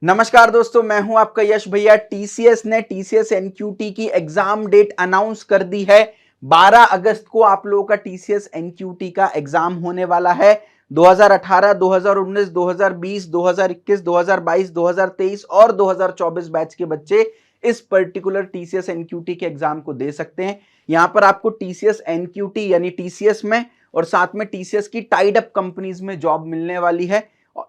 नमस्कार दोस्तों, मैं हूं आपका यश भैया। टीसीएस ने टीसीएस एनक्यूटी की एग्जाम डेट अनाउंस कर दी है। 12 अगस्त को आप लोगों का टीसीएस एनक्यूटी का एग्जाम होने वाला है। 2018, 2019, 2020, 2021, 2022, 2023 और 2024 बैच के बच्चे इस पर्टिकुलर टीसीएस एनक्यूटी के एग्जाम को दे सकते हैं। यहां पर आपको टीसीएस एनक्यूटी यानी टीसीएस में और साथ में टीसीएस की टाइड अप कंपनीज में जॉब मिलने वाली है।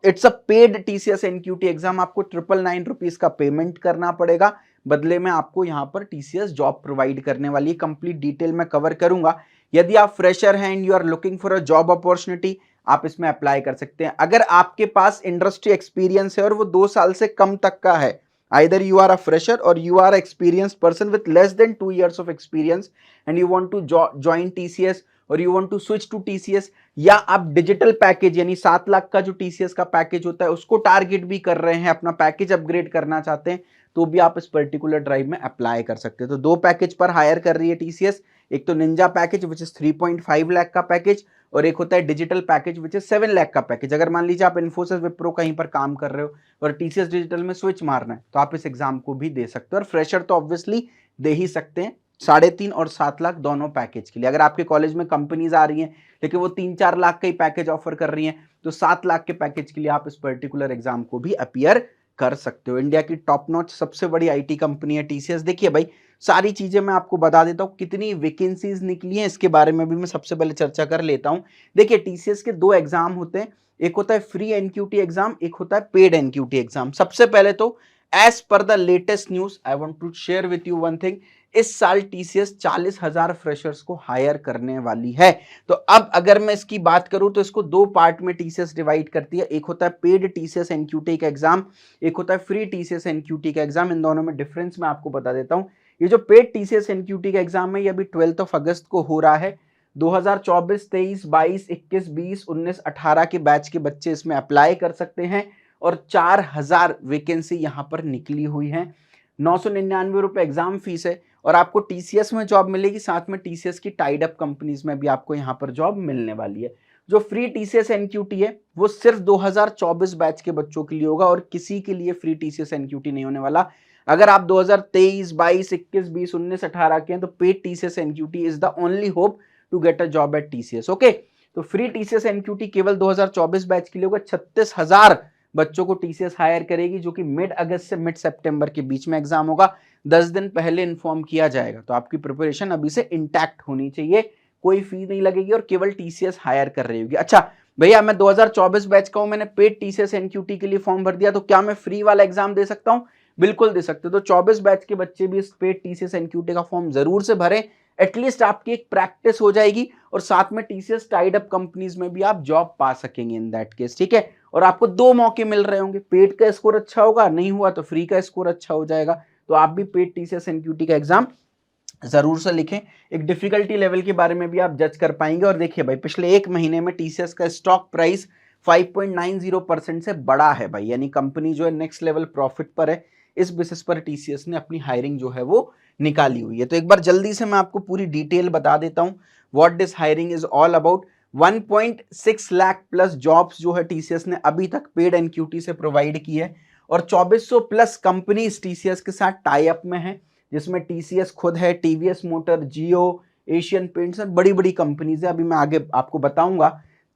It's a paid TCS NQT exam. आपको 999 रुपीज का पेमेंट करना पड़ेगा, बदले में आपको यहां पर टीसीएस जॉब प्रोवाइड करने वाली है। कंप्लीट डिटेल में कवर करूंगा। यदि आप फ्रेशर हैं and you are looking for a job opportunity, आप इसमें अप्लाई कर सकते हैं। अगर आपके पास इंडस्ट्री एक्सपीरियंस है और वो 2 साल से कम तक का है, either you are a fresher or you are an experienced person with less than 2 years of experience and you want to join TCS और you want to switch to TCS, या आप डिजिटल पैकेज यानी 7 लाख का जो TCS का package होता है उसको टारगेट भी कर रहे हैं, अपना पैकेज अपग्रेड करना चाहते हैं, तो भी आप इस पर्टिकुलर ड्राइव में अप्लाई कर सकते हैं। तो 2 पैकेज पर हायर कर रही है टीसीएस। एक तो Ninja package which is 3.5 lakh का पैकेज, और एक होता है digital package which is 7 lakh का पैकेज। अगर मान लीजिए आप इन्फोसिस विप्रो कहीं पर काम कर रहे हो और टीसीएस डिजिटल में स्विच मारना है, तो आप इस एग्जाम को भी दे सकते हो। और फ्रेशर तो ऑब्वियसली दे ही सकते हैं 3.5 और 7 लाख दोनों पैकेज के लिए। अगर आपके कॉलेज में कंपनीज आ रही हैं लेकिन वो 3-4 लाख का ही पैकेज ऑफर कर रही हैं, तो 7 लाख के पैकेज के लिए आप इस पर्टिकुलर एग्जाम को भी अपीयर कर सकते हो। इंडिया की टॉप नॉच सबसे बड़ी आईटी कंपनी है टीसीएस। देखिए भाई, सारी चीजें मैं आपको बता देता हूँ। कितनी वैकेंसीज निकली हैं इसके बारे में भी मैं सबसे पहले चर्चा कर लेता हूँ। देखिए, टीसीएस के 2 एग्जाम होते हैं, एक होता है फ्री एनक्यूटी एग्जाम, एक होता है पेड एनक्यूटी एग्जाम। सबसे पहले तो as per the latest news I want to share with you one thing. इस साल टीसीएस 40,000 फ्रेशर्स को हायर करने वाली है। तो अब अगर मैं इसकी बात करूं तो इसको 2 पार्ट में टीसीएस डिवाइड करती है। एक होता है पेड टीसीएस एनक्यूटी का एग्जाम, एक होता है फ्री टीसीएस एनक्यूटी का एग्जाम। इन दोनों में डिफरेंस मैं आपको बता देता हूं। ये जो पेड टीसीएस एनक्यूटी का एग्जाम है, ये अभी 12 अगस्त को हो रहा है। 2024, 23, 22, 21, 20, 19, 18 के बैच के बच्चे इसमें अप्लाई कर सकते हैं और 4,000 वैकेंसी यहां पर निकली हुई है। 999 रुपए एग्जाम फीस है और आपको टीसीएस में जॉब मिलेगी, साथ में टीसीएस की टाइड अप कंपनीज में भी आपको यहां पर जॉब मिलने वाली है। जो फ्री टीसीएस एनक्यूटी है वो सिर्फ 2024 बैच के बच्चों के लिए होगा और किसी के लिए फ्री टीसीएस एनक्यूटी नहीं होने वाला। अगर आप 2023, 22, 21, 20, 19, 18 के हैं तो paid TCS NQT is the only hope to get a job at TCS. Okay, तो फ्री टीसीएस एनक्यूटी केवल 2024 बैच के लिए होगा। 36,000 बच्चों को टीसीएस हायर करेगी, जो कि मिड अगस्त से मिड सितंबर के बीच में एग्जाम होगा। 10 दिन पहले इन्फॉर्म किया जाएगा, तो आपकी प्रिपरेशन अभी से इंटैक्ट होनी चाहिए। कोई फी नहीं लगेगी और केवल टीसीएस हायर कर रही होगी। अच्छा भैया, मैं 2024 बैच का हूं, मैंने पेड टीसीएस एनक्यूटी के लिए फॉर्म भर दिया, तो क्या मैं फ्री वाला एग्जाम दे सकता हूं? बिल्कुल दे सकते हो। तो 24 बैच के बच्चे भी इस पेड टीसीएस एनक्यूटी का फॉर्म जरूर से भरें। एटलीस्ट आपकी एक प्रैक्टिस हो जाएगी और साथ में टीसीएस टाइड अप कंपनीज में भी आप जॉब पा सकेंगे इन दैट केस। ठीक है, और आपको 2 मौके मिल रहे होंगे। पेड का स्कोर अच्छा होगा, नहीं हुआ तो फ्री का स्कोर अच्छा हो जाएगा। तो आप भी पेड टीसीएस एनक्यूटी का एग्जाम जरूर से लिखें। एक डिफिकल्टी लेवल के बारे में भी आप जज कर पाएंगे। और देखिए भाई, पिछले 1 महीने में टीसीएस का स्टॉक प्राइस 5.90% से बड़ा है भाई, यानी कंपनी जो है नेक्स्ट लेवल प्रॉफिट पर है। इस बेसिस पर टीसीएस ने अपनी हायरिंग जो है वो निकाली हुई है। तो एक बार जल्दी से मैं आपको पूरी डिटेल बता देता हूं what this hiring is all about. 1.6 lakh plus jobs जो है टीसीएस ने अभी तक पेड एनक्यूटी से प्रोवाइड की है और 2400 प्लस कंपनीज टीसीएस के साथ टाई अप में है, जिसमें टीसीएस खुद है, टीवीएस मोटर, जियो, एशियन पेंट्स, बड़ी बड़ी कंपनीज है। अभी मैं आगे आपको बताऊंगा।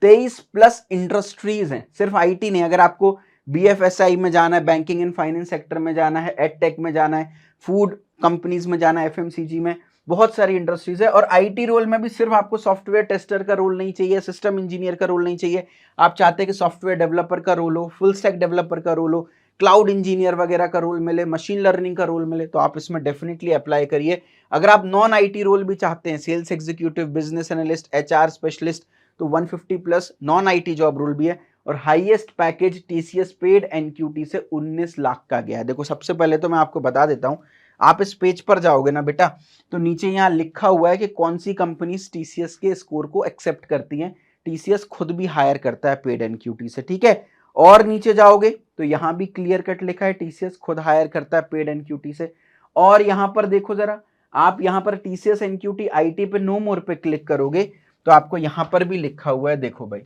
23 प्लस इंडस्ट्रीज हैं, सिर्फ आईटी नहीं। अगर आपको बीएफएसआई में जाना है, बैंकिंग एंड फाइनेंस सेक्टर में जाना है, एडटेक में जाना है, फूड कंपनीज में जाना है, एफएमसीजी में, बहुत सारी इंडस्ट्रीज है। और आईटी रोल में भी सिर्फ आपको सॉफ्टवेयर टेस्टर का रोल नहीं चाहिए, सिस्टम इंजीनियर का रोल नहीं चाहिए। आप चाहते हैं कि सॉफ्टवेयर डेवलपर का रोल हो, फुल स्टैक डेवलपर का रोल हो, क्लाउड इंजीनियर वगैरह का रोल मिले, मशीन लर्निंग का रोल मिले, तो आप इसमें डेफिनेटली अप्लाई करिए। अगर आप नॉन आईटी रोल भी चाहते हैं, sales executive, business analyst, HR specialist, तो 150 plus non IT job role भी है। और highest package TCS paid NQT से 19 लाख का गया है। देखो, सबसे पहले तो मैं आपको बता देता हूं, आप इस पेज पर जाओगे ना बेटा, तो नीचे यहां लिखा हुआ है कि कौन सी कंपनीज टीसीएस के स्कोर को एक्सेप्ट करती हैं। टीसीएस खुद भी हायर करता है पेड एनक्यूटी से। ठीक है, और नीचे जाओगे तो यहां भी क्लियर कट लिखा है टीसीएस खुद हायर करता है पेड एनक्यूटी से। और यहां पर देखो जरा, आप यहां पर टीसीएस एनक्यूटी आईटी पे नो मोर पे क्लिक करोगे तो आपको यहां पर भी लिखा हुआ है, देखो भाई,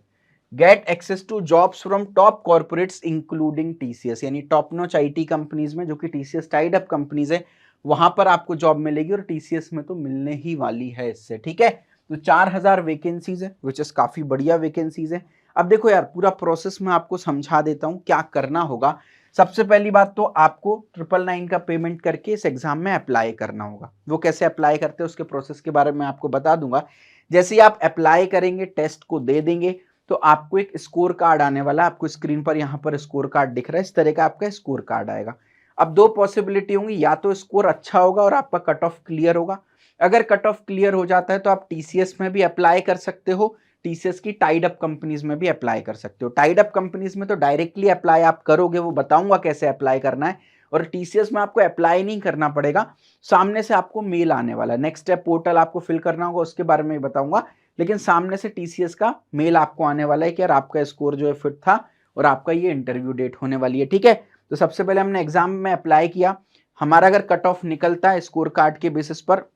get access to jobs from top corporates including TCS, यानी टॉप नॉच आईटी कंपनीज में जो कि टीसीएस टाइड अप कंपनीज है वहां पर आपको जॉब मिलेगी, और टीसीएस में तो मिलने ही वाली है इससे। ठीक है, तो 4000 वैकेंसीज है विच इज काफी बढ़िया वैकेंसीज है। अब देखो यार, पूरा प्रोसेस मैं आपको समझा देता हूं क्या करना होगा। सबसे पहली बात तो आपको 999 का पेमेंट करके इस एग्जाम में अप्लाई करना होगा। वो कैसे अप्लाई करते हैं उसके प्रोसेस के बारे में आपको बता दूंगा। जैसे ही आप अप्लाई करेंगे, टेस्ट को दे देंगे, तो आपको एक स्कोर कार्ड आने वाला है। आपको स्क्रीन पर यहाँ पर स्कोर कार्ड दिख रहा है, इस तरह का आपका स्कोर कार्ड आएगा। अब दो पॉसिबिलिटी होंगी, या तो स्कोर अच्छा होगा और आपका कट ऑफ क्लियर होगा। अगर कट ऑफ क्लियर हो जाता है तो आप टीसीएस में भी अप्लाई कर सकते हो, टीसीएस की टाइड अप कंपनीज में भी अप्लाई कर सकते हो। टाइड अप कंपनीज में तो डायरेक्टली अप्लाई आप करोगे, वो बताऊंगा कैसे अप्लाई करना है। और टीसीएस में आपको अप्लाई नहीं करना पड़ेगा, सामने से आपको मेल आने वाला है। नेक्स्ट स्टेप पोर्टल आपको फिल करना होगा, उसके बारे में बताऊंगा, लेकिन सामने से टीसीएस का मेल आपको आने वाला है कि यार आपका स्कोर जो है फिट था और आपका ये इंटरव्यू डेट होने वाली है। ठीक है, तो सबसे पहले हमने एग्जाम में अप्लाई किया, हमारा अगर कट ऑफ निकलता है स्कोर कार्ड के बेसिस पर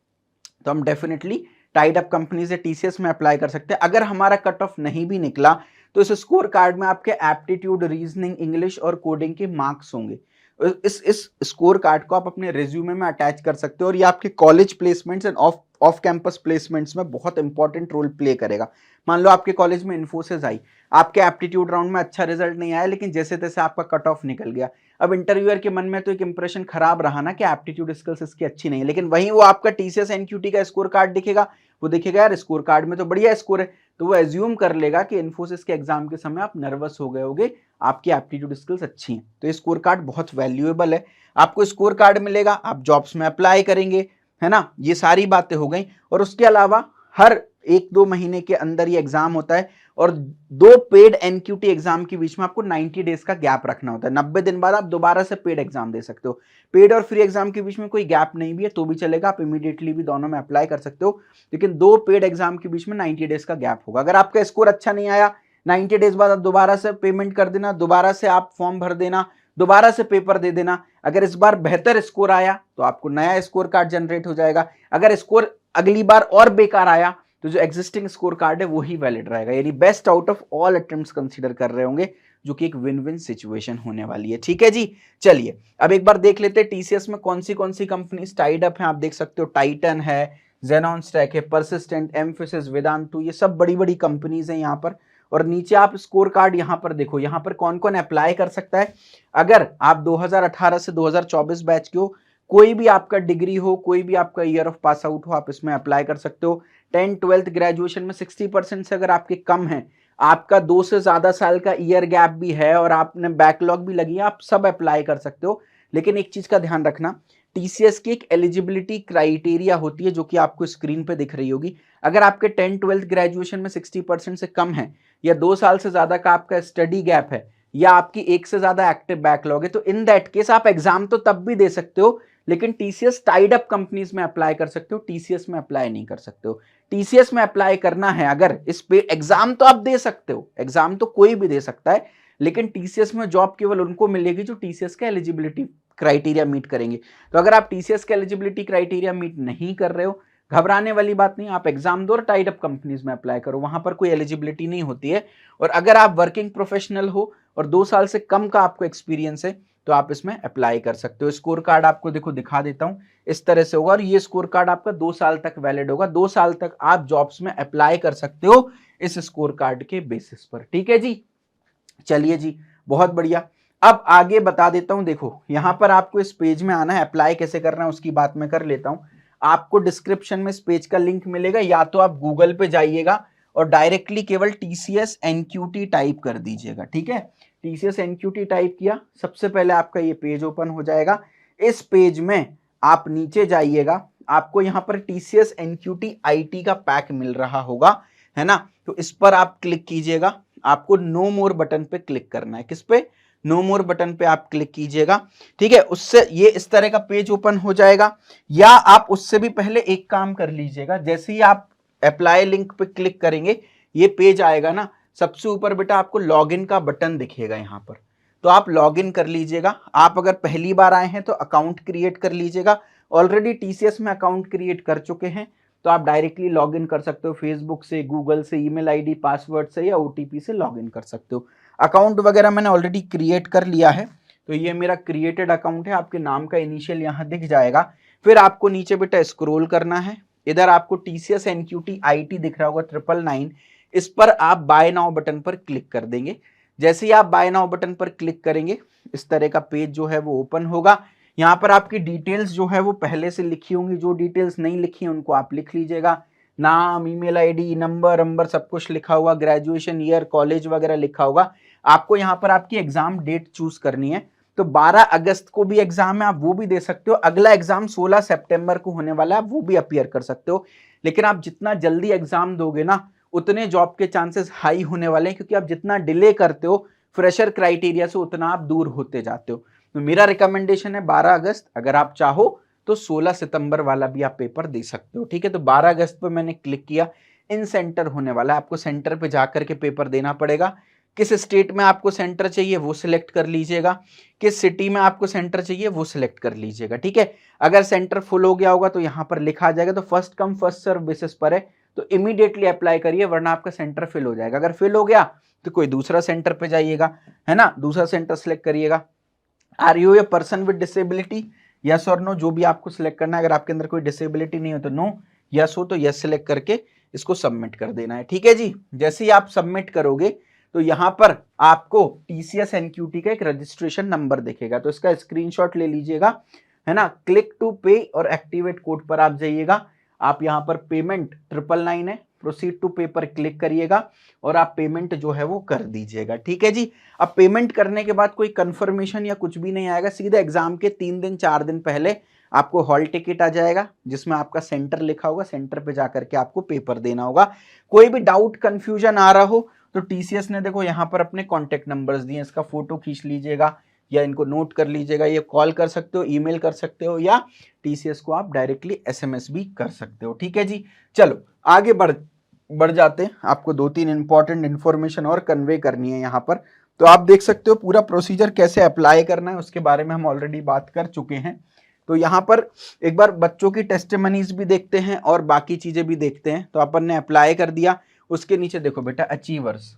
तो हम डेफिनेटली टाइड अप कंपनी से टीसीएस में अप्लाई कर सकते हैं। अगर हमारा कट ऑफ नहीं भी निकला तो इस स्कोर कार्ड में आपके एप्टीट्यूड, रीजनिंग, इंग्लिश और कोडिंग के मार्क्स होंगे। इस स्कोर कार्ड को आप अपने रिज्यूमे में अटैच कर सकते हो, और ये आपके college placements end off campus placements में बहुत इंपॉर्टेंट रोल प्ले करेगा। मान लो आपके कॉलेज में इन्फोसिस आई, आपके एप्टीट्यूड राउंड में अच्छा रिजल्ट नहीं आया, लेकिन जैसे तैसे आपका कट ऑफ निकल गया। अब इंटरव्यूअर के मन में तो एक इंप्रेशन खराब रहा ना कि एप्टीट्यूड स्किल्स इसकी अच्छी नहीं है, लेकिन वहीं वो आपका टीसीएस एनक्यूटी का स्कोर कार्ड दिखेगा, वो दिखेगा यार स्कोर कार्ड में तो बढ़िया स्कोर है, तो वो एज्यूम कर लेगा कि इन्फोसिस के एग्जाम के समय आप नर्वस हो गए होगे, आपकी एप्टीट्यूड स्किल्स अच्छी हैं। तो ये स्कोर कार्ड बहुत वैल्यूएबल है। आपको स्कोर कार्ड मिलेगा, आप जॉब्स में अप्लाई करेंगे, है ना। ये सारी बातें हो गई। और उसके अलावा हर 1-2 महीने के अंदर ये एग्जाम होता है, और 2 पेड एनक्यूटी एग्जाम के बीच में आपको 90 डेज का गैप रखना होता है। 90 दिन बाद आप दोबारा से पेड एग्जाम दे सकते हो। पेड और फ्री एग्जाम के बीच में कोई गैप नहीं भी है तो भी चलेगा, आप इमीडिएटली भी दोनों में अप्लाई कर सकते हो, लेकिन 2 पेड एग्जाम के बीच में 90 डेज का गैप होगा। अगर आपका स्कोर अच्छा नहीं आया, 90 डेज बाद आप दोबारा से पेमेंट कर देना, दोबारा से आप फॉर्म भर देना, दोबारा से पेपर दे देना। अगर इस बार बेहतर स्कोर आया तो आपको नया स्कोर कार्ड जनरेट हो जाएगा। अगर स्कोर अगली बार और बेकार आया तो जो एग्जिस्टिंग स्कोर कार्ड है वो ही वैलिड रहेगा। यानी best out of all attempts consider कर रहे होंगे, जो कि एक विन विन सिचुएशन होने वाली है। ठीक है जी, चलिए अब एक बार देख लेते हैं टीसीएस में कौन सी कंपनीज टाइड अप हैं। आप देख सकते हो टाइटन है, जेनॉन स्टैक है, परसिस्टेंट, एम्फेसिस, वेदांतु, ये सब बड़ी बड़ी कंपनीज हैं यहाँ पर। और नीचे आप स्कोर कार्ड यहाँ पर देखो, यहाँ पर कौन कौन अप्लाई कर सकता है। अगर आप 2018 से 2024 बैच के हो, कोई भी आपका डिग्री हो, कोई भी आपका ईयर ऑफ पास आउट हो, आप इसमें अप्लाई कर सकते हो। 10th 12th ग्रेजुएशन में 60% से अगर आपके कम है, आपका 2 से ज्यादा साल का ईयर गैप भी है और आपने बैकलॉग भी लगी है, आप सब अप्लाई कर सकते हो। लेकिन एक चीज का ध्यान रखना, टीसीएस की एक एलिजिबिलिटी क्राइटेरिया होती है जो कि आपको स्क्रीन पे दिख रही होगी। अगर आपके 10th 12th ग्रेजुएशन में 60% से कम है, या 2 साल से ज्यादा का आपका स्टडी गैप है, या आपकी 1 से ज्यादा एक्टिव बैकलॉग है, तो इन दैट केस आप एग्जाम तो तब भी दे सकते हो, लेकिन टीसीएस टाइड अप कंपनीज में अप्लाई कर सकते हो, टीसीएस में अप्लाई नहीं कर सकते हो। टीसीएस में अप्लाई करना है अगर, इस पे एग्जाम तो आप दे सकते हो, एग्जाम तो कोई भी दे सकता है, लेकिन टीसीएस में जॉब केवल उनको मिलेगी जो टीसीएस का एलिजिबिलिटी क्राइटेरिया मीट करेंगे। तो अगर आप टीसीएस का एलिजिबिलिटी क्राइटेरिया मीट नहीं कर रहे हो, घबराने वाली बात नहीं, आप एग्जाम दो और टाइड अप कंपनीज में अप्लाई करो, वहां पर कोई एलिजिबिलिटी नहीं होती है। और अगर आप वर्किंग प्रोफेशनल हो और 2 साल से कम का आपको एक्सपीरियंस है, तो आप इसमें अप्लाई कर सकते हो। स्कोर कार्ड आपको देखो दिखा देता हूं, इस तरह से होगा, और ये स्कोर कार्ड आपका 2 साल तक वैलिड होगा। 2 साल तक आप जॉब्स में अप्लाई कर सकते हो इस स्कोर कार्ड के बेसिस पर। ठीक है जी, चलिए जी, बहुत बढ़िया। अब आगे बता देता हूं, देखो यहां पर आपको इस पेज में आना है, अप्लाई कैसे करना है उसकी बात मैं कर लेता हूं। आपको डिस्क्रिप्शन में इस पेज का लिंक मिलेगा, या तो आप गूगल पे जाइएगा और डायरेक्टली केवल टीसीएस एनक्यूटी टाइप कर दीजिएगा। ठीक है, टीसीएस एनक्यूटी टाइप किया, सबसे पहले आपका ये पेज ओपन हो जाएगा। इस पेज में आप नीचे जाइएगा, आपको यहाँ पर टीसीएस एनक्यूटी आईटी का पैक मिल रहा होगा, है ना। तो इस पर आप क्लिक कीजिएगा, आपको नो मोर बटन पे क्लिक करना है। किस पे? नो मोर बटन पे आप क्लिक कीजिएगा। ठीक है, उससे ये इस तरह का पेज ओपन हो जाएगा। या आप उससे भी पहले एक काम कर लीजिएगा, जैसे ही आप अप्लाई लिंक पे क्लिक करेंगे ये पेज आएगा ना, सबसे ऊपर बेटा आपको लॉगिन का बटन दिखेगा यहाँ पर, तो आप लॉगिन कर लीजिएगा। आप अगर पहली बार आए हैं तो अकाउंट क्रिएट कर लीजिएगा, ऑलरेडी टीसीएस में अकाउंट क्रिएट कर चुके हैं तो आप डायरेक्टली लॉग इन कर सकते हो फेसबुक से, गूगल से, ईमेल आईडी, पासवर्ड से या ओटीपी से लॉग इन कर सकते हो। अकाउंट वगैरह मैंने ऑलरेडी क्रिएट कर लिया है, तो ये मेरा क्रिएटेड अकाउंट है, आपके नाम का इनिशियल यहाँ दिख जाएगा। फिर आपको नीचे बेटा स्क्रॉल करना है, इधर आपको टीसीएस एनक्यूटी आईटी दिख रहा होगा 999, इस पर आप बाय नाउ बटन पर क्लिक कर देंगे। जैसे ही आप बाय नाउ बटन पर क्लिक करेंगे इस तरह का पेज जो है वो ओपन होगा। यहाँ पर आपकी डिटेल्स जो है वो पहले से लिखी होंगी, जो डिटेल्स नहीं लिखी है उनको आप लिख लीजिएगा, नाम, ईमेल आईडी, नंबर सब कुछ लिखा होगा, ग्रेजुएशन ईयर, कॉलेज वगैरह लिखा होगा। आपको यहाँ पर आपकी एग्जाम डेट चूज करनी है, तो 12 अगस्त को भी एग्जाम है, आप वो भी दे सकते हो। अगला एग्जाम 16 सितंबर को होने वाला है, वो भी अपीयर कर सकते हो। लेकिन आप जितना जल्दी एग्जाम दोगे ना उतने जॉब के चांसेस हाई होने वाले हैं, क्योंकि आप जितना डिले करते हो फ्रेशर क्राइटेरिया से उतना आप दूर होते जाते हो। तो मेरा रिकमेंडेशन है 12 अगस्त, अगर आप चाहो तो 16 सितंबर वाला भी आप पेपर दे सकते हो। ठीक है, तो 12 अगस्त पर मैंने क्लिक किया, इन सेंटर होने वाला है, आपको सेंटर पे जाकर के पेपर देना पड़ेगा। किस स्टेट में आपको सेंटर चाहिए वो सिलेक्ट कर लीजिएगा, किस सिटी में आपको सेंटर चाहिए वो सिलेक्ट कर लीजिएगा। ठीक है, अगर सेंटर फुल हो गया होगा तो यहाँ पर लिखा आ जाएगा, तो first come first serve basis पर है, तो इमीडिएटली अप्लाई करिए, वरना आपका सेंटर फिल हो जाएगा। अगर फिल हो गया तो कोई दूसरा सेंटर पे जाइएगा, है ना, दूसरा सेंटर सिलेक्ट करिएगा। Are you a person with disability, yes और नो, जो भी आपको सिलेक्ट करना है। अगर आपके अंदर कोई डिसेबिलिटी नहीं हो तो नो, यस हो तो यस सिलेक्ट करके इसको सबमिट कर देना है। ठीक है जी, जैसे ही आप सबमिट करोगे तो यहां पर आपको टीसीएस एनक्यूटी का एक रजिस्ट्रेशन नंबर दिखेगा, तो इसका स्क्रीनशॉट ले लीजिएगा, है ना। क्लिक टू पे और एक्टिवेट कोड पर आप जाइएगा, आप यहां पर पेमेंट 999 है, प्रोसीड टू पे पर क्लिक करिएगा और आप पेमेंट जो है वो कर दीजिएगा। ठीक है जी, अब पेमेंट करने के बाद कोई कंफर्मेशन या कुछ भी नहीं आएगा, सीधे एग्जाम के 3 दिन 4 दिन पहले आपको हॉल टिकट आ जाएगा जिसमें आपका सेंटर लिखा होगा, सेंटर पे जाकर के आपको पेपर देना होगा। कोई भी डाउट कंफ्यूजन आ रहा हो तो टीसीएस ने देखो यहाँ पर अपने कॉन्टेक्ट नंबर्स दिए, इसका फोटो खींच लीजिएगा या इनको नोट कर लीजिएगा, ये कॉल कर सकते हो, ईमेल कर सकते हो, या टीसीएस को आप डायरेक्टली एसएमएस भी कर सकते हो। ठीक है जी, चलो आगे बढ़ जाते हैं, आपको 2-3 इंपॉर्टेंट इंफॉर्मेशन और कन्वे करनी है यहाँ पर। तो आप देख सकते हो पूरा प्रोसीजर कैसे अप्लाई करना है, उसके बारे में हम ऑलरेडी बात कर चुके हैं। तो यहाँ पर एक बार बच्चों की टेस्टिमनीज भी देखते हैं और बाकी चीजें भी देखते हैं। तो अपन ने अप्लाई कर दिया, उसके नीचे देखो बेटा अचीवर्स,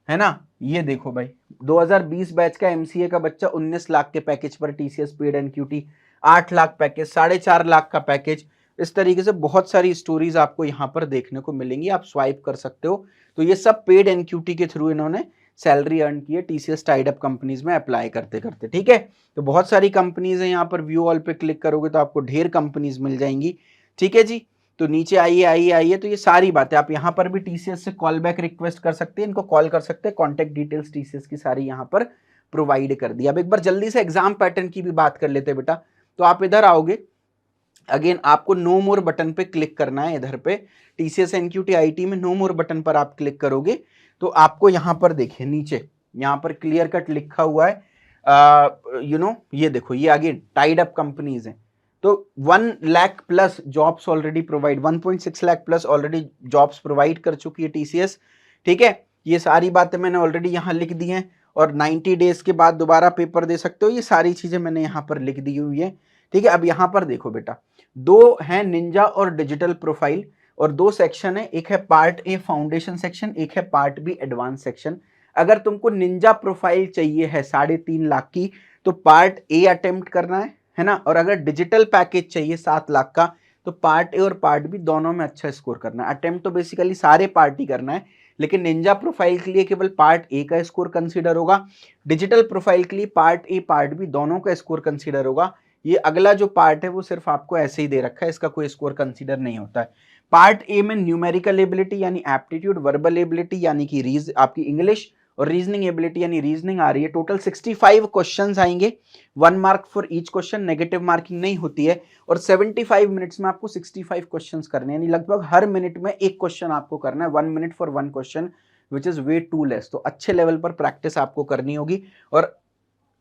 है ना, ये देखो भाई 2020 बैच का एमसीए का बच्चा 19 लाख के पैकेज पर TCS paid NQT, 8 lakh package, 4.5 lakh का पैकेज, इस तरीके से बहुत सारी स्टोरीज आपको यहाँ पर देखने को मिलेंगी, आप स्वाइप कर सकते हो। तो ये सब पेड एनक्यूटी के थ्रू इन्होंने सैलरी अर्न की है टीसीएस टाइड अप कंपनीज में अप्लाई करते करते। ठीक है, तो बहुत सारी कंपनीज है, यहाँ पर व्यू ऑल पे क्लिक करोगे तो आपको ढेर कंपनीज मिल जाएंगी। ठीक है जी, तो नीचे आइए, तो ये सारी बातें आप यहाँ पर भी टीसीएस से कॉल बैक रिक्वेस्ट कर सकते हैं, इनको कॉल कर सकते हैं, कॉन्टेक्ट डिटेल्स टीसीएस की सारी यहाँ पर प्रोवाइड कर दी। अब एक बार जल्दी से एग्जाम पैटर्न की भी बात कर लेते हैं बेटा। तो आप इधर आओगे, अगेन आपको नो मोर बटन पे क्लिक करना है, इधर पे टीसीएस एनक्यूटी आईटी में नो मोर बटन पर आप क्लिक करोगे तो आपको यहाँ पर देखिए नीचे यहाँ पर क्लियर कट लिखा हुआ है, ये देखो, ये आगे टाइड अप कंपनीज हैं। तो 1 lakh plus jobs already provide, 1.6 lakh plus already jobs provide कर चुकी है टीसीएस। ठीक है, ये सारी बातें मैंने ऑलरेडी यहाँ लिख दी हैं, और 90 डेज के बाद दोबारा पेपर दे सकते हो, ये सारी चीजें मैंने यहाँ पर लिख दी हुई है। ठीक है, अब यहाँ पर देखो बेटा, 2 है निंजा और डिजिटल प्रोफाइल, और 2 सेक्शन है, एक है पार्ट ए फाउंडेशन सेक्शन, एक है पार्ट बी एडवांस सेक्शन। अगर तुमको निंजा प्रोफाइल चाहिए है 3.5 लाख की तो पार्ट ए अटेम्प्ट करना है ना, और अगर डिजिटल पैकेज चाहिए 7 लाख का तो पार्ट ए और पार्ट बी दोनों में अच्छा स्कोर करना है। अटेम्प्ट तो बेसिकली सारे पार्ट ही करना है, लेकिन निंजा प्रोफाइल के लिए केवल पार्ट ए का स्कोर कंसीडर होगा, डिजिटल प्रोफाइल के लिए पार्ट ए पार्ट बी दोनों का स्कोर कंसीडर होगा। ये अगला जो पार्ट है वो सिर्फ आपको ऐसे ही दे रखा है, इसका कोई स्कोर कंसीडर नहीं होता है। पार्ट ए में न्यूमेरिकल एबिलिटी यानी एप्टीट्यूड, वर्बल एबिलिटी यानी कि आपकी इंग्लिश, और रीजनिंग एबिलिटी यानी रीजनिंग आ रही है। टोटल 65 क्वेश्चंस आएंगे, 1 mark for each question, negative marking नहीं होती है, और 75 मिनट्स में आपको 65 क्वेश्चंस करने हैं, यानी लगभग हर मिनट में एक क्वेश्चन आपको करना है, 1 minute for 1 question, which is way too less. तो अच्छे लेवल पर प्रैक्टिस आपको करनी होगी। और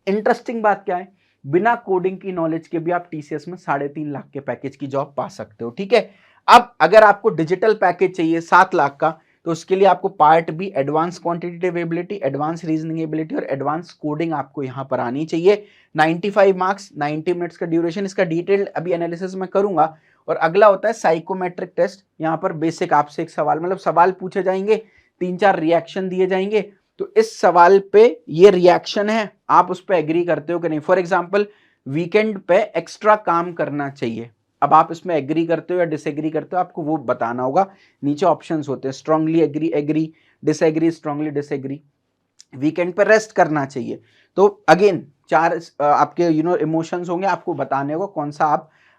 इंटरेस्टिंग बात क्या है, बिना कोडिंग की नॉलेज के भी आप टीसीएस में 3.5 लाख के पैकेज की जॉब पा सकते हो। ठीक है, अब अगर आपको डिजिटल पैकेज चाहिए 7 लाख का तो उसके लिए आपको part B advance quantitative ability, advance reasoning ability और एडवांस कोडिंग आपको यहाँ पर आनी चाहिए। 95 मार्क्स, 90 मिनट्स का ड्यूरेशन, इसका डिटेल्ड अभी एनालिसिस मैं करूंगा और अगला होता है साइकोमेट्रिक टेस्ट। यहाँ पर बेसिक आपसे एक सवाल, मतलब सवाल पूछे जाएंगे, 3-4 रिएक्शन दिए जाएंगे, तो इस सवाल पे ये रिएक्शन है, आप उस पर एग्री करते हो कि नहीं। फॉर एग्जाम्पल, वीकेंड पे एक्स्ट्रा काम करना चाहिए, अब आप इसमें एग्री करते हो या डिसएग्री करते हो, आपको वो बताना होगा। नीचे ऑप्शंस होते हैं, strongly agree, agree, disagree, strongly disagree. Weekend पर रेस्ट करना चाहिए, तो अगेन 4 आपके इमोशंस होंगे, आपको बताने होगा कौन सा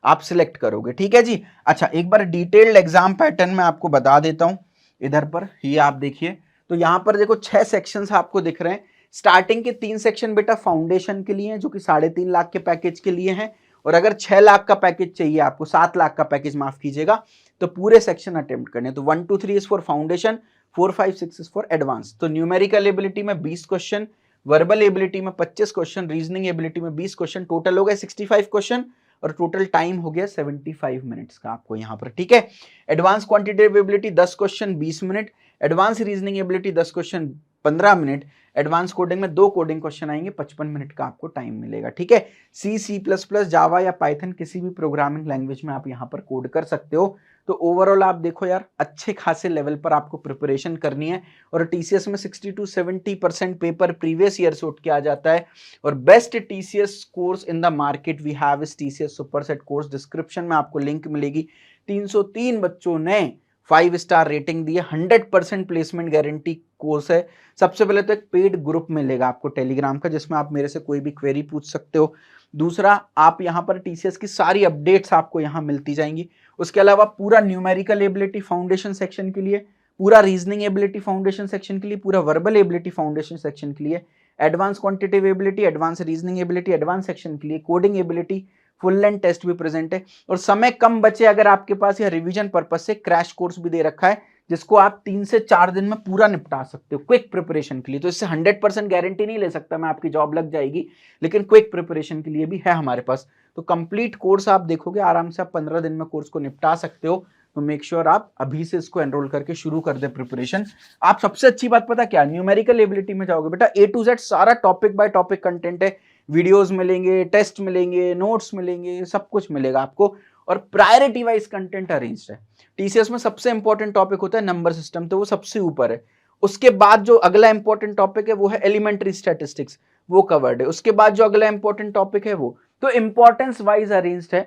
आप सिलेक्ट करोगे, ठीक है जी। अच्छा, एक बार डिटेल्ड एग्जाम पैटर्न में आपको बता देता हूं। इधर पर ये आप देखिए, तो यहां पर देखो 6 सेक्शंस आपको दिख रहे हैं। स्टार्टिंग के 3 सेक्शन बेटा फाउंडेशन के लिए हैं, जो कि 3.5 लाख के पैकेज के लिए हैं, और अगर 6 लाख का पैकेज चाहिए आपको, 7 लाख का पैकेज माफ कीजिएगा, तो पूरे सेक्शन अटेम्प्ट करने। तो 1 2 3 is for foundation, 4 5 6 is for advance. तो न्यूमेरिकल एबिलिटी में 20 क्वेश्चन, वर्बल एबिलिटी में 25 क्वेश्चन, रीजनिंग एबिलिटी में 20 क्वेश्चन, टोटल हो गए 65 क्वेश्चन, और टोटल टाइम हो गया 75 मिनट्स का आपको यहाँ पर, ठीक है। Advance quantitative ability 10 question 20 minute, advance reasoning ability 10 question 15 minute, advance coding में 2 कोडिंग क्वेश्चन आएंगे, 55 मिनट का आपको टाइम मिलेगा, ठीक है। C++, जावा या पाइथन किसी भी प्रोग्रामिंग लैंग्वेज में आप यहाँ पर कोड कर सकते हो। तो ओवरऑल आप देखो यार, अच्छे खासे लेवल पर आपको प्रिपरेशन करनी है, और टीसीएस में 60 to 70% पेपर प्रीवियस ईयर से उठ के आ जाता है। और best TCS course in the market we have is TCS superset course. Description में आपको लिंक मिलेगी। 303 बच्चों ने 5 स्टार रेटिंग दी है, 100% प्लेसमेंट गारंटी कोर्स है। सबसे पहले तो एक पेड ग्रुप मिलेगा आपको टेलीग्राम का, जिसमें आप मेरे से कोई भी क्वेरी पूछ सकते हो। दूसरा, आप यहाँ पर टीसीएस की सारी अपडेट्स आपको यहाँ मिलती जाएंगी। उसके अलावा पूरा न्यूमेरिकल एबिलिटी फाउंडेशन सेक्शन के लिए, पूरा रीजनिंग एबिलिटी फाउंडेशन सेक्शन के लिए, पूरा वर्बल एबिलिटी फाउंडेशन सेक्शन के लिए, advance quantitative ability, advance reasoning ability advance section के लिए, coding ability, full length test भी प्रेजेंट है। और समय कम बचे अगर आपके पास, या रिवीजन पर्पस से क्रैश कोर्स भी दे रखा है, जिसको आप 3 से 4 दिन में पूरा निपटा सकते हो क्विक प्रिपरेशन के लिए। तो इससे 100% गारंटी नहीं ले सकता मैं आपकी जॉब लग जाएगी, लेकिन क्विक प्रिपरेशन के लिए भी है हमारे पास। तो कंप्लीट कोर्स आप देखोगे, आराम से आप 15 दिन में कोर्स को निपटा सकते हो। तो मेक श्योर आप अभी से इसको एनरोल करके शुरू कर दे प्रिपरेशन। आप सबसे अच्छी बात पता क्या, न्यूमेरिकल एबिलिटी में जाओगे बेटा, A to Z सारा टॉपिक बाय टॉपिक कंटेंट है। वीडियोस मिलेंगे, टेस्ट मिलेंगे, नोट्स मिलेंगे, सब कुछ मिलेगा आपको, और प्रायोरिटी वाइज कंटेंट अरेंज्ड है। टीसीएस में सबसे इंपॉर्टेंट टॉपिक होता है नंबर सिस्टम, तो वो सबसे ऊपर है। उसके बाद जो अगला इंपॉर्टेंट टॉपिक है वो है एलिमेंट्री स्टैटिस्टिक्स, वो कवर्ड है। उसके बाद जो अगला इंपॉर्टेंट टॉपिक है वो, तो इंपॉर्टेंस वाइज अरेंज्ड है।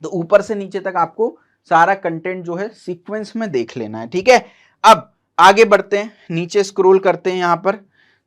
तो ऊपर से नीचे तक आपको सारा कंटेंट जो है सीक्वेंस में देख लेना है, ठीक है। अब आगे बढ़ते हैं, नीचे स्क्रॉल करते हैं यहाँ पर।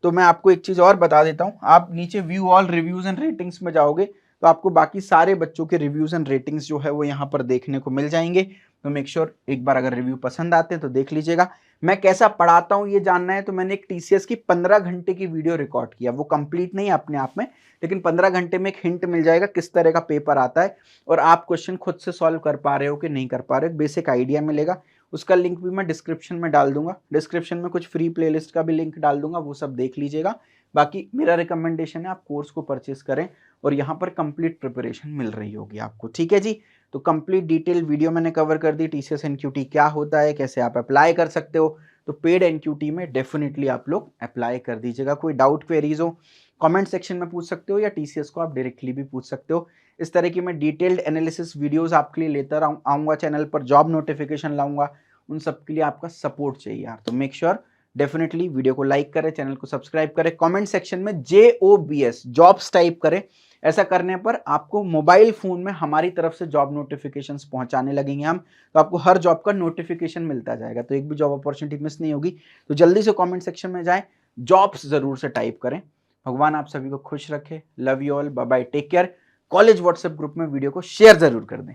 तो मैं आपको एक चीज और बता देता हूं, आप नीचे view all reviews and ratings में जाओगे तो आपको बाकी सारे बच्चों के रिव्यूज एंड रेटिंग्स जो है वो यहाँ पर देखने को मिल जाएंगे। तो मेक श्योर एक बार अगर रिव्यू पसंद आते हैं तो देख लीजिएगा। मैं कैसा पढ़ाता हूँ ये जानना है तो मैंने एक टीसीएस की 15 घंटे की वीडियो रिकॉर्ड किया, वो कंप्लीट नहीं है अपने आप में, लेकिन 15 घंटे में एक हिंट मिल जाएगा किस तरह का पेपर आता है, और आप क्वेश्चन खुद से सॉल्व कर पा रहे हो कि नहीं कर पा रहे हो, बेसिक आइडिया मिलेगा। उसका लिंक भी मैं डिस्क्रिप्शन में डाल दूंगा। डिस्क्रिप्शन में कुछ फ्री प्लेलिस्ट का भी लिंक डाल दूंगा, वो सब देख लीजिएगा। बाकी मेरा रिकमेंडेशन है आप कोर्स को परचेस करें, और यहाँ पर कंप्लीट प्रिपरेशन मिल रही होगी आपको, ठीक है जी। तो कंप्लीट डिटेल वीडियो मैंने कवर कर दी, टीसीएस एनक्यूटी क्या होता है, कैसे आप अप्लाई कर सकते हो। तो पेड एनक्यूटी में डेफिनेटली आप लोग अप्लाई कर दीजिएगा। कोई डाउट क्वेरीज हो कमेंट सेक्शन में पूछ सकते हो, या टीसीएस को आप डायरेक्टली भी पूछ सकते हो। इस तरह की मैं डिटेल्ड एनालिसिस वीडियोस आपके लिए लेता आऊँगा चैनल पर, जॉब नोटिफिकेशन लाऊंगा, उन सब के लिए आपका सपोर्ट चाहिए यार। तो मेक श्योर डेफिनेटली वीडियो को लाइक करें, चैनल को सब्सक्राइब करें, कमेंट सेक्शन में JOBS जॉब्स टाइप करें। ऐसा करने पर आपको मोबाइल फोन में हमारी तरफ से जॉब नोटिफिकेशंस पहुंचाने लगेंगे हम, तो आपको हर जॉब का नोटिफिकेशन मिलता जाएगा, तो एक भी जॉब अपॉर्चुनिटी मिस नहीं होगी। तो जल्दी से कमेंट सेक्शन में जाएं, जॉब्स जरूर से टाइप करें। भगवान आप सभी को खुश रखे। Love you all, bye bye, take care. College WhatsApp group में वीडियो को शेयर जरूर कर दें।